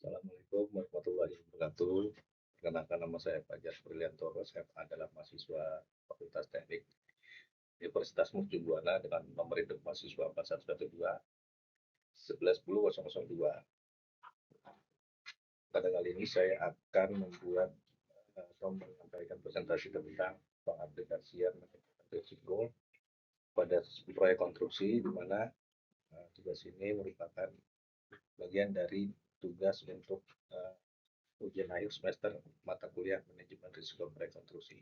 Assalamualaikum warahmatullahi wabarakatuh. Perkenalkan nama saya Fajar Briliantoro, saya adalah mahasiswa Fakultas Teknik Universitas Mercu Buana dengan nomor induk mahasiswa 4112 111002. Pada kali ini saya akan membuat atau menyampaikan presentasi tentang pengaplikasian manajemen risiko pada proyek konstruksi, di mana tugas ini merupakan bagian dari tugas untuk ujian akhir semester mata kuliah manajemen risiko proyek konstruksi.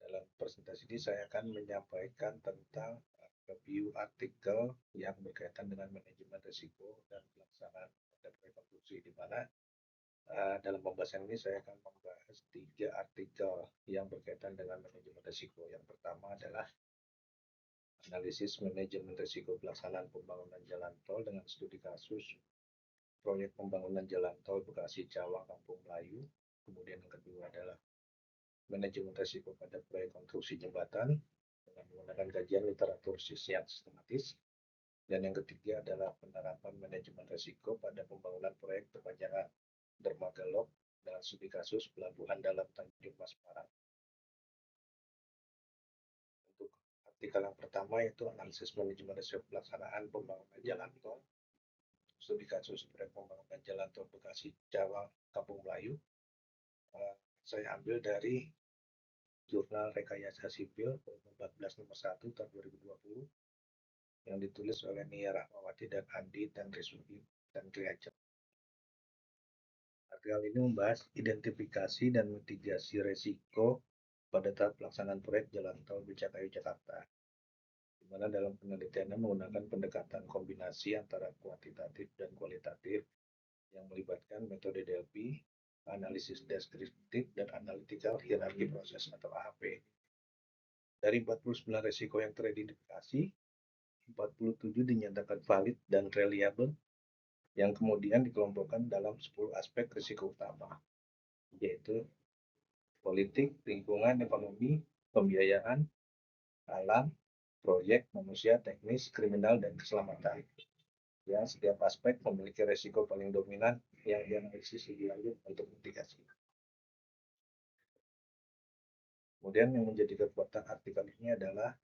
Dalam presentasi ini saya akan menyampaikan tentang review artikel yang berkaitan dengan manajemen risiko dan pelaksanaan proyek konstruksi, di mana dalam pembahasan ini saya akan membahas 3 artikel yang berkaitan dengan manajemen risiko. Yang pertama adalah analisis manajemen risiko pelaksanaan pembangunan jalan tol dengan studi kasus proyek pembangunan jalan tol Bekasi Cawang Kampung Melayu. Kemudian yang kedua adalah manajemen risiko pada proyek konstruksi jembatan dengan menggunakan kajian literatur yang sistematis. Dan yang ketiga adalah penerapan manajemen risiko pada pembangunan proyek perpanjangan dermaga lok dengan studi kasus pelabuhan dalam Tanjung Mas Semarang. Untuk artikel yang pertama yaitu analisis manajemen risiko pelaksanaan pembangunan jalan tol, studi kasus proyek pembangunan jalan tol Bekasi Cawang Kampung Melayu. Saya ambil dari Jurnal Rekayasa Sipil 14 nomor 1 tahun 2020 yang ditulis oleh Nia Rahmawati dan Andi dan Rizky dan Triaja. Artikel ini membahas identifikasi dan mitigasi resiko pada tahap pelaksanaan proyek jalan tol Becakayu Jakarta, di mana dalam penelitiannya menggunakan pendekatan kombinasi antara kuantitatif dan kualitatif yang melibatkan metode DLP, analisis deskriptif, dan analytical hierarchy proses atau AHP. Dari 49 resiko yang teridentifikasi, 47 dinyatakan valid dan reliable, yang kemudian dikelompokkan dalam 10 aspek risiko utama, yaitu politik, lingkungan, ekonomi, pembiayaan, alam, proyek, manusia, teknis, kriminal, dan keselamatan. Ya, setiap aspek memiliki risiko paling dominan yang dianalisis lebih lanjut untuk mitigasi. Kemudian yang menjadi kekuatan artikel ini adalah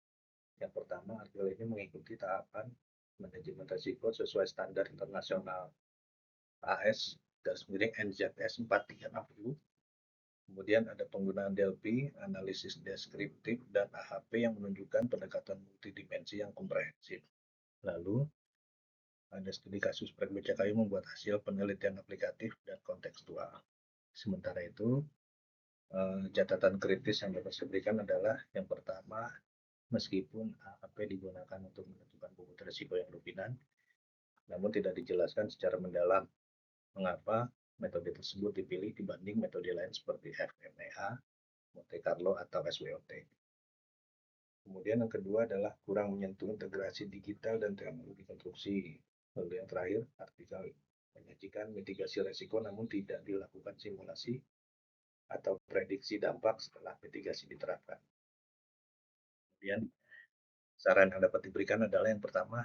yang pertama, artikel ini mengikuti tahapan manajemen risiko sesuai standar internasional AS NZS 4360. Kemudian ada penggunaan DLP, analisis deskriptif, dan AHP yang menunjukkan pendekatan multidimensi yang komprehensif. Lalu, ada studi kasus proyek Becakayu membuat hasil penelitian aplikatif dan kontekstual. Sementara itu, catatan kritis yang dapat saya berikan adalah yang pertama, meskipun AHP digunakan untuk menentukan bobot risiko yang dominan, namun tidak dijelaskan secara mendalam mengapa metode tersebut dipilih dibanding metode lain seperti FMEA, Monte Carlo, atau SWOT. Kemudian yang kedua adalah kurang menyentuh integrasi digital dan teknologi konstruksi. Lalu yang terakhir, artikel menyajikan mitigasi risiko namun tidak dilakukan simulasi atau prediksi dampak setelah mitigasi diterapkan. Kemudian saran yang dapat diberikan adalah yang pertama,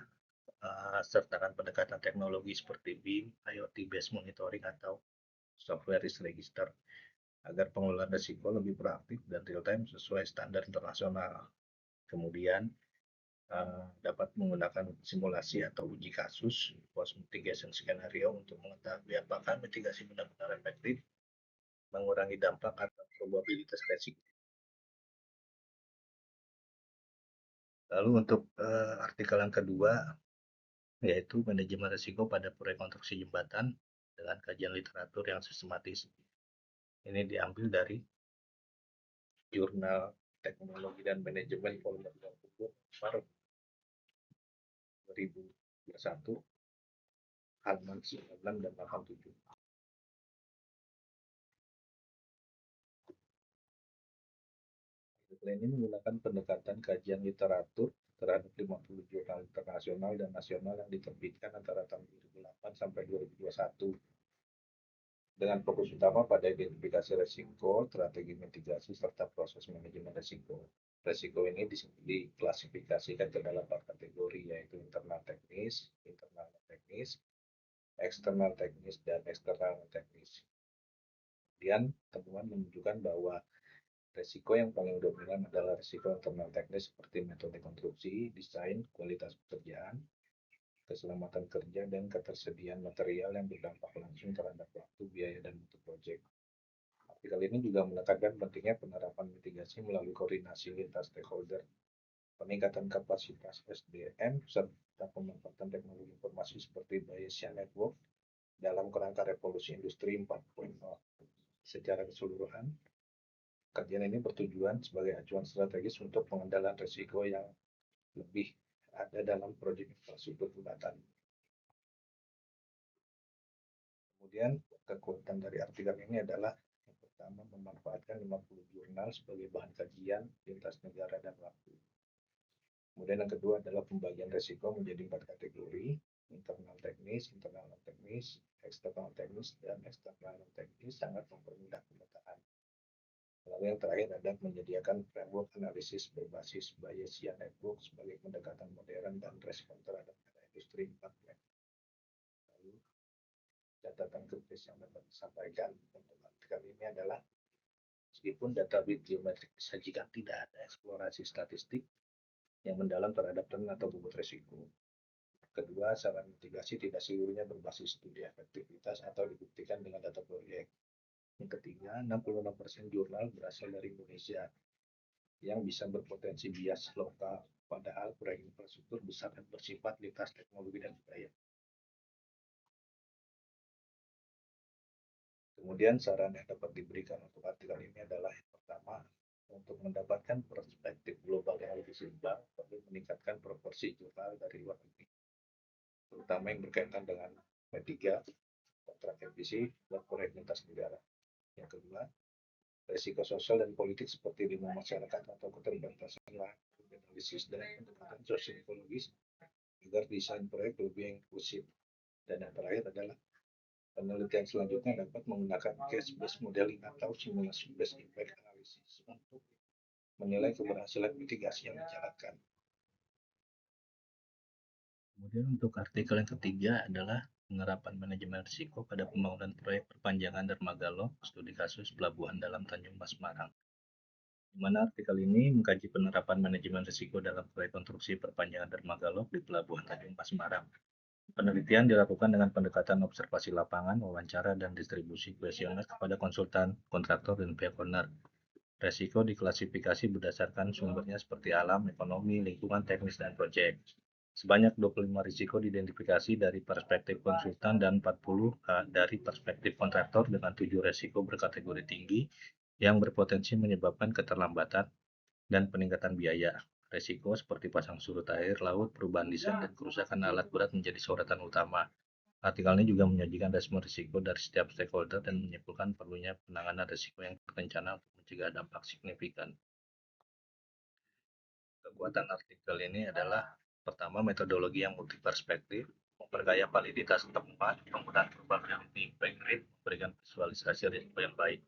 sertakan pendekatan teknologi seperti BIM, IoT based monitoring, atau software risk register agar pengelolaan risiko lebih proaktif dan real time sesuai standar internasional. Kemudian dapat menggunakan simulasi atau uji kasus post mitigation scenario untuk mengetahui apakah mitigasi benar-benar efektif, mengurangi dampak atau probabilitas risiko. Lalu untuk artikel yang kedua, yaitu manajemen risiko pada proyek konstruksi jembatan dengan kajian literatur yang sistematis. Ini diambil dari Jurnal Teknologi dan Manajemen volume 20 Maret 2021 halaman 96 dan 87. Artikel ini menggunakan pendekatan kajian literatur terhadap 50 jurnal internasional dan nasional yang diterbitkan antara tahun 2008 sampai 2021. Dengan fokus utama pada identifikasi risiko, strategi mitigasi, serta proses manajemen risiko. Risiko ini diklasifikasikan ke dalam 4 kategori, yaitu internal teknis, eksternal teknis, dan eksternal teknis. Kemudian temuan menunjukkan bahwa risiko yang paling dominan adalah risiko internal teknis seperti metode konstruksi, desain, kualitas pekerjaan, keselamatan kerja, dan ketersediaan material yang berdampak langsung terhadap waktu, biaya, dan mutu proyek. Artikel ini juga menekankan pentingnya penerapan mitigasi melalui koordinasi lintas stakeholder, peningkatan kapasitas SDM, serta pemanfaatan teknologi informasi seperti Bayesian Network dalam kerangka revolusi industri 4.0. Secara keseluruhan, kajian ini bertujuan sebagai acuan strategis untuk pengendalian risiko yang lebih ada dalam proyek infrastruktur jembatan. Kemudian, kekuatan dari artikel ini adalah yang pertama, memanfaatkan 50 jurnal sebagai bahan kajian lintas negara dan waktu. Kemudian yang kedua adalah pembagian risiko menjadi 4 kategori: internal teknis, eksternal teknis, dan eksternal teknis, sangat mempermudah pemetaan. Lalu yang terakhir adalah menyediakan framework analisis berbasis Bayesian Network sebagai pendekatan modern dan respon terhadap industri 4.0. Lalu catatan kritis yang dapat disampaikan untuk artikel ini adalah, meskipun data biometrik disajikan, tidak ada eksplorasi statistik yang mendalam terhadap tren atau bobot risiko. Kedua, saran mitigasi tidak seluruhnya berbasis studi efektivitas atau dibuktikan dengan data proyek. Yang ketiga, 66% jurnal berasal dari Indonesia yang bisa berpotensi bias lokal, padahal proyek infrastruktur besar dan bersifat lintas teknologi dan budaya. Kemudian saran yang dapat diberikan untuk artikel ini adalah, yang pertama, untuk mendapatkan perspektif global yang lebih seimbang, perlu meningkatkan proporsi jurnal dari luar negeri, terutama yang berkaitan dengan P3, kontrak EPC, dan proyek lintas negara. Yang kedua, risiko sosial dan politik seperti lingkungan masyarakat atau keterbatasan lahan, analisis dan pendekatan sosial ekologis agar desain proyek lebih inklusif. Dan yang terakhir adalah penelitian selanjutnya dapat menggunakan case-based modeling atau simulasi based impact analysis untuk menilai keberhasilan mitigasi yang dijalankan. Kemudian untuk artikel yang ketiga adalah penerapan manajemen risiko pada pembangunan proyek perpanjangan dermaga lok studi kasus pelabuhan dalam Tanjung Mas Semarang. Di mana artikel ini mengkaji penerapan manajemen risiko dalam proyek konstruksi perpanjangan dermaga lok di Pelabuhan Tanjung Mas Semarang. Penelitian dilakukan dengan pendekatan observasi lapangan, wawancara, dan distribusi kuesioner kepada konsultan, kontraktor, dan pihak owner. Risiko diklasifikasi berdasarkan sumbernya seperti alam, ekonomi, lingkungan, teknis, dan proyek. Sebanyak 25 risiko diidentifikasi dari perspektif konsultan dan 40 dari perspektif kontraktor, dengan 7 risiko berkategori tinggi yang berpotensi menyebabkan keterlambatan dan peningkatan biaya. Risiko seperti pasang surut air laut, perubahan desain, dan kerusakan alat berat menjadi sorotan utama. Artikel ini juga menyajikan respon risiko dari setiap stakeholder dan menyimpulkan perlunya penanganan risiko yang terencana untuk mencegah dampak signifikan. Kekuatan artikel ini adalah, pertama, metodologi yang multiperspektif, memperkaya validitas tempat, penggunaan probability impact rate, memberikan visualisasi risiko yang baik.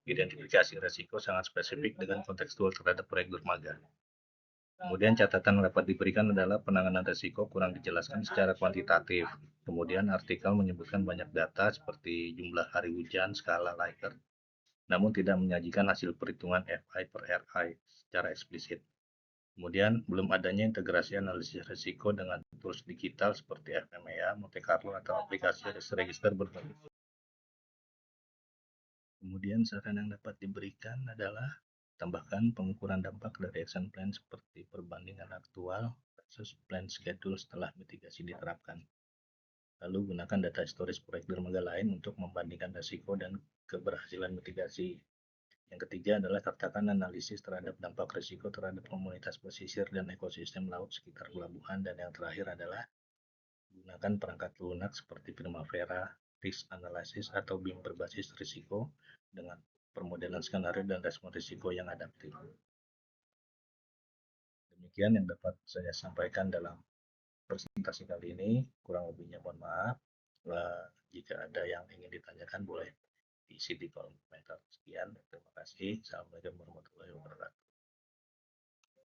Identifikasi risiko sangat spesifik dengan kontekstual terhadap proyek dermaga. Kemudian catatan yang dapat diberikan adalah penanganan risiko kurang dijelaskan secara kuantitatif. Kemudian artikel menyebutkan banyak data seperti jumlah hari hujan, skala Likert, namun tidak menyajikan hasil perhitungan FI per RI secara eksplisit. Kemudian belum adanya integrasi analisis risiko dengan tools digital seperti FMEA, Monte Carlo, atau aplikasi risk register berbasis. Kemudian saran yang dapat diberikan adalah tambahkan pengukuran dampak dari action plan seperti perbandingan aktual versus plan schedule setelah mitigasi diterapkan. Lalu gunakan data historis proyek dermaga lain untuk membandingkan risiko dan keberhasilan mitigasi. Yang ketiga adalah sertakan analisis terhadap dampak risiko terhadap komunitas pesisir dan ekosistem laut sekitar pelabuhan. Dan yang terakhir adalah gunakan perangkat lunak seperti Primavera, Risk Analysis, atau BIM berbasis risiko dengan permodelan skenario dan respon risiko yang adaptif. Demikian yang dapat saya sampaikan dalam presentasi kali ini. Kurang lebihnya mohon maaf. Jika ada yang ingin ditanyakan boleh diisi di kolom komentar. Sekian, terima kasih. Assalamualaikum warahmatullahi wabarakatuh.